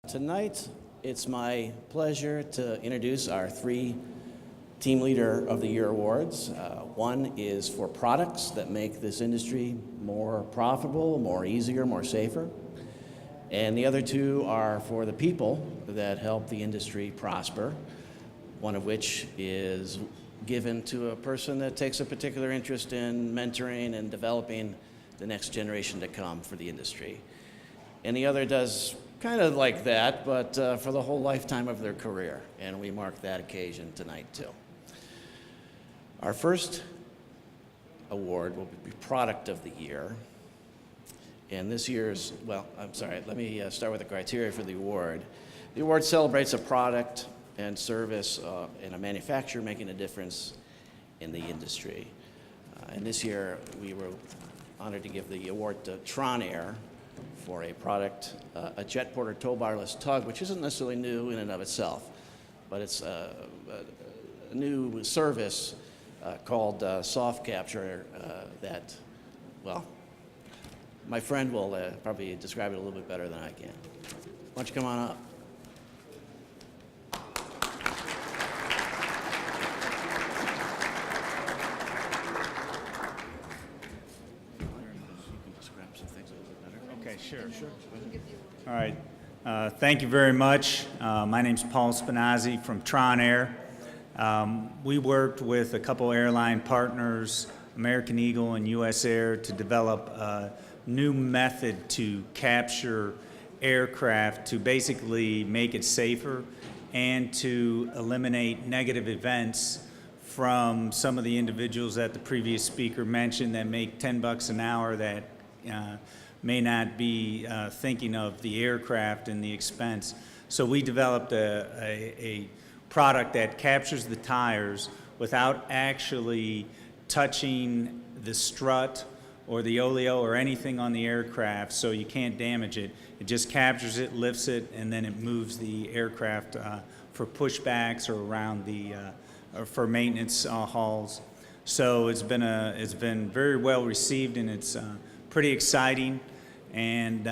Tonight, it's my pleasure to introduce our three Team Leader of the Year awards. One is for products that make this industry more profitable, more easier, more safer. And the other two are for the people that help the industry prosper, one of which is given to a person that takes a particular interest in mentoring and developing the next generation to come for the industry. And the other does kind of like that, but for the whole lifetime of their career. And we mark that occasion tonight too. Our first award will be Product of the Year. And this year's, let me start with the criteria for the award. The award celebrates a product and service and a manufacturer making a difference in the industry. And this year we were honored to give the award to Tron Air for a product, a jet porter tow barless tug, which isn't necessarily new in and of itself, but it's a new service called soft capture that, well, my friend will probably describe it a little bit better than I can. Why don't you come on up? Sure. All right. Thank you very much. My name's Paul Spinazzi from Tron Air. We worked with a couple airline partners, American Eagle and US Air, to develop a new method to capture aircraft to basically make it safer and to eliminate negative events from some of the individuals that the previous speaker mentioned that make $10 an hour that may not be thinking of the aircraft and the expense. So we developed a product that captures the tires without actually touching the strut or the oleo or anything on the aircraft, so you can't damage it. It just captures it, lifts it, and then it moves the aircraft for pushbacks or around the or for maintenance hauls. So it's been very well received, and it's pretty exciting, and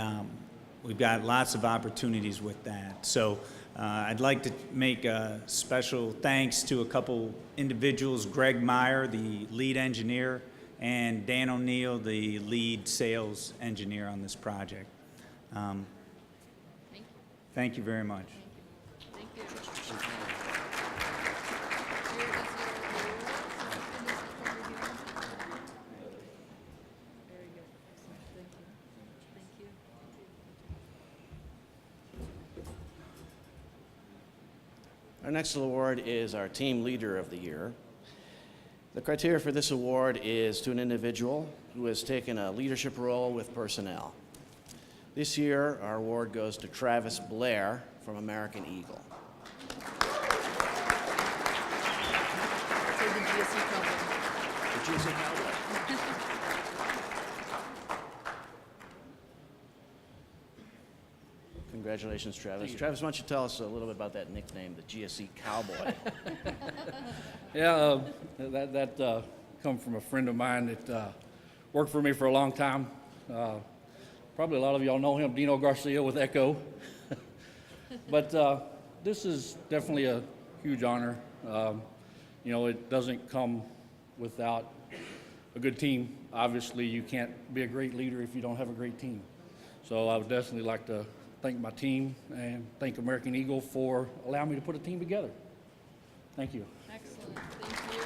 we've got lots of opportunities with that. So I'd like to make a special thanks to a couple individuals, Greg Meyer, the lead engineer, and Dan O'Neill, the lead sales engineer on this project. Thank you very much. Thank you. Our next award is our Team Leader of the Year. The criteria for this award is to an individual who has taken a leadership role with personnel. This year, our award goes to Travis Blair from American Eagle. The GSE Cowboy. The GSE Cowboy. Congratulations, Travis. Travis, why don't you tell us a little bit about that nickname, the GSE Cowboy? Yeah, that come from a friend of mine that worked for me for a long time. Probably a lot of y'all know him, Dino Garcia with Echo. But this is definitely a huge honor. You know, it doesn't come without a good team. Obviously, you can't be a great leader if you don't have a great team. So I would definitely like to thank my team and thank American Eagle for allowing me to put a team together. Thank you. Excellent. Thank you.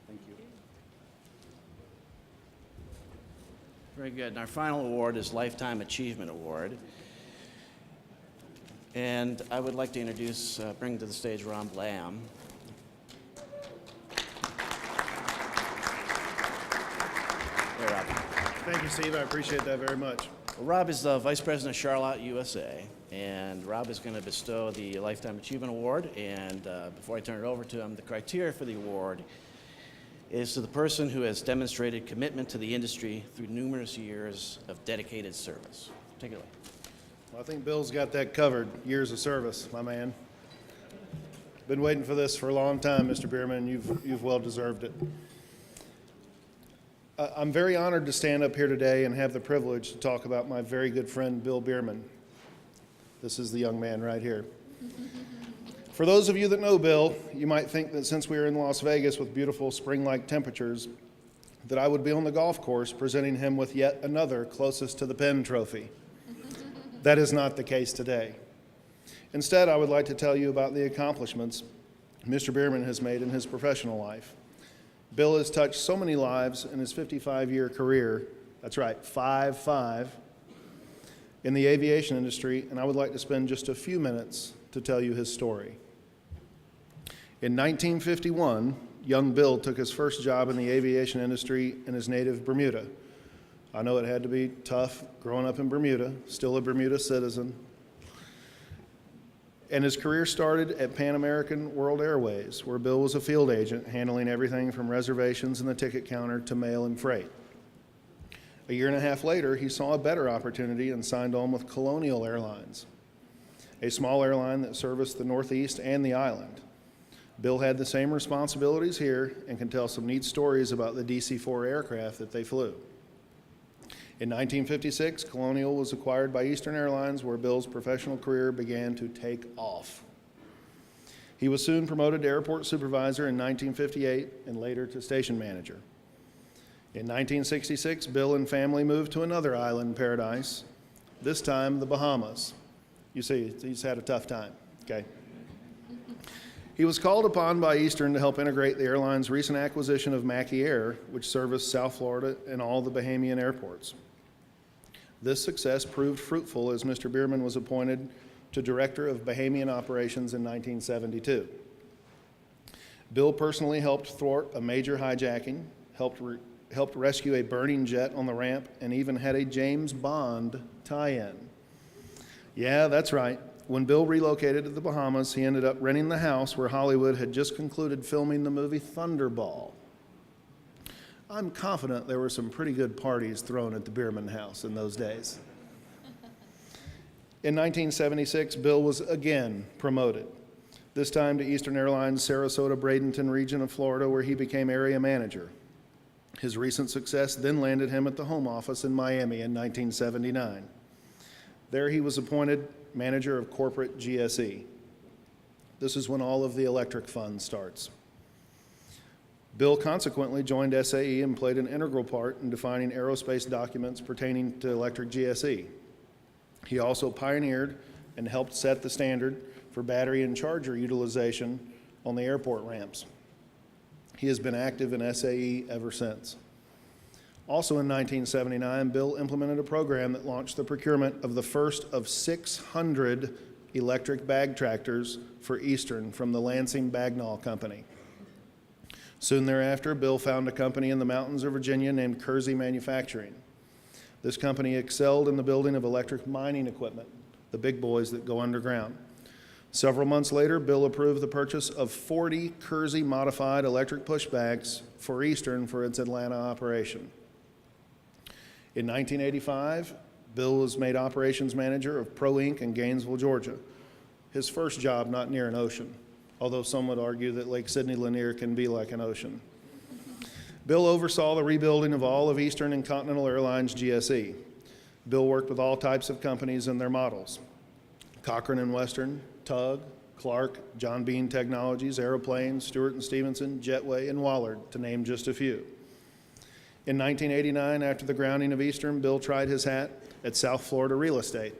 Thank you. Very good. And our final award is Lifetime Achievement Award. And I would like to introduce, bring to the stage Rob Lamb. Hey, Rob. Thank you, Steve. I appreciate that very much. Well, Rob is the Vice President of Charlotte, USA, and Rob is going to bestow the Lifetime Achievement Award. And before I turn it over to him, the criteria for the award is to the person who has demonstrated commitment to the industry through numerous years of dedicated service. Take it away. Well, I think Bill's got that covered. Years of service, my man. Been waiting for this for a long time, Mr. Bierman. You've well deserved it. I'm very honored to stand up here today and have the privilege to talk about my very good friend, Bill Bierman. This is the young man right here. For those of you that know Bill, you might think that since we are in Las Vegas with beautiful spring-like temperatures, that I would be on the golf course presenting him with yet another closest to the pin trophy. That is not the case today. Instead, I would like to tell you about the accomplishments Mr. Bierman has made in his professional life. Bill has touched so many lives in his 55-year career, that's right, 5-5, in the aviation industry, and I would like to spend just a few minutes to tell you his story. In 1951, young Bill took his first job in the aviation industry in his native Bermuda. I know it had to be tough growing up in Bermuda, still a Bermuda citizen. And his career started at Pan American World Airways, where Bill was a field agent, handling everything from reservations and the ticket counter to mail and freight. A year and a half later, he saw a better opportunity and signed on with Colonial Airlines, a small airline that serviced the Northeast and the island. Bill had the same responsibilities here and can tell some neat stories about the DC-4 aircraft that they flew. In 1956, Colonial was acquired by Eastern Airlines, where Bill's professional career began to take off. He was soon promoted to airport supervisor in 1958 and later to station manager. In 1966, Bill and family moved to another island paradise, this time the Bahamas. You see, he's had a tough time, okay? He was called upon by Eastern to help integrate the airline's recent acquisition of Mackie Air, which serviced South Florida and all the Bahamian airports. This success proved fruitful as Mr. Bierman was appointed to Director of Bahamian Operations in 1972. Bill personally helped thwart a major hijacking, helped rescue a burning jet on the ramp, and even had a James Bond tie-in. Yeah, that's right. When Bill relocated to the Bahamas, he ended up renting the house where Hollywood had just concluded filming the movie Thunderball. I'm confident there were some pretty good parties thrown at the Bierman house in those days. In 1976, Bill was again promoted, this time to Eastern Airlines' Sarasota-Bradenton region of Florida, where he became area manager. His recent success then landed him at the home office in Miami in 1979. There he was appointed manager of corporate GSE. This is when all of the electric fun starts. Bill consequently joined SAE and played an integral part in defining aerospace documents pertaining to electric GSE. He also pioneered and helped set the standard for battery and charger utilization on the airport ramps. He has been active in SAE ever since. Also in 1979, Bill implemented a program that launched the procurement of the first of 600 electric bag tractors for Eastern from the Lansing Bagnall Company. Soon thereafter, Bill found a company in the mountains of Virginia named Kersey Manufacturing. This company excelled in the building of electric mining equipment, the big boys that go underground. Several months later, Bill approved the purchase of 40 Kersey modified electric pushbacks for Eastern for its Atlanta operation. In 1985, Bill was made operations manager of Pro Inc. in Gainesville, Georgia, his first job not near an ocean, although some would argue that Lake Sidney Lanier can be like an ocean. Bill oversaw the rebuilding of all of Eastern and Continental Airlines GSE. Bill worked with all types of companies and their models: Cochrane and Western, Tug, Clark, John Bean Technologies, Aeroplanes, Stewart and Stevenson, Jetway, and Wallard, to name just a few. In 1989, after the grounding of Eastern, Bill tried his hat at South Florida real estate.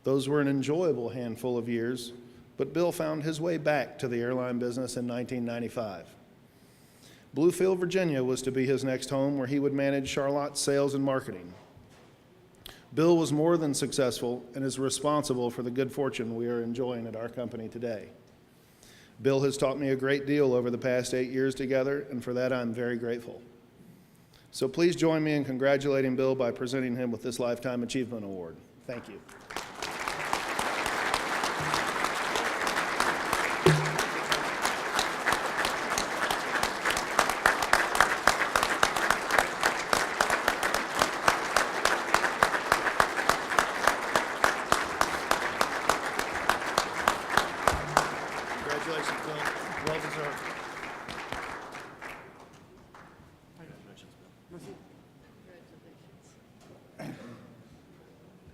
Those were an enjoyable handful of years, but Bill found his way back to the airline business in 1995. Bluefield, Virginia was to be his next home, where he would manage Charlotte's sales and marketing. Bill was more than successful and is responsible for the good fortune we are enjoying at our company today. Bill has taught me a great deal over the past 8 years together, and for that I'm very grateful. So please join me in congratulating Bill by presenting him with this Lifetime Achievement Award. Thank you. Congratulations, Bill. Well deserved.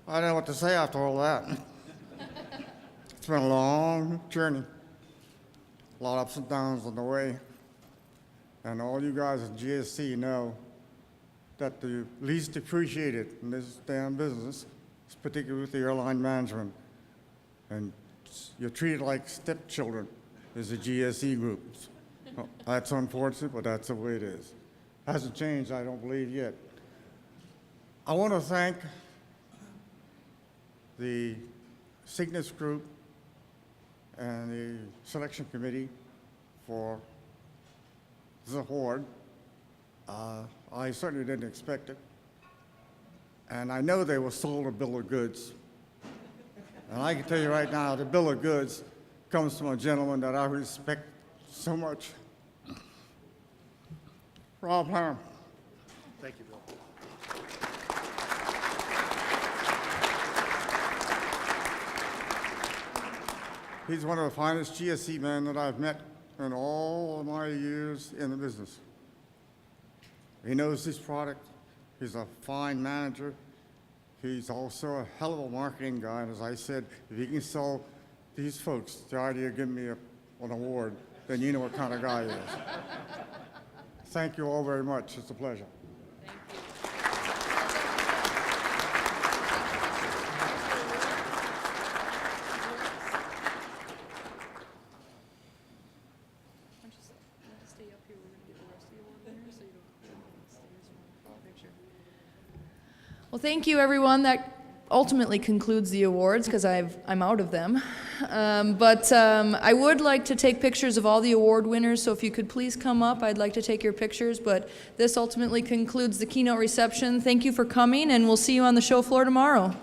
I don't know what to say after all that. It's been a long journey. A lot of ups and downs on the way. And all you guys at GSC know that the least appreciated in this damn business is particularly with the airline management. And you're treated like stepchildren as the GSE groups. Well, that's unfortunate, but that's the way it is. Hasn't changed, I don't believe, yet. I want to thank the Cygnus Group and the selection committee for this award. I certainly didn't expect it. And I know they were sold a bill of goods. And I can tell you right now, the bill of goods comes from a gentleman that I respect so much. Rob Harm. Thank you, Bill. He's one of the finest GSE men that I've met in all of my years in the business. He knows his product. He's a fine manager. He's also a hell of a marketing guy. And as I said, if he can sell these folks the idea of giving me an award, then you know what kind of guy he is. Thank you all very much. It's a pleasure. Well, thank you, everyone. That ultimately concludes the awards because I'm out of them. But I would like to take pictures of all the award winners, so if you could please come up, I'd like to take your pictures. But this ultimately concludes the keynote reception. Thank you for coming, and we'll see you on the show floor tomorrow.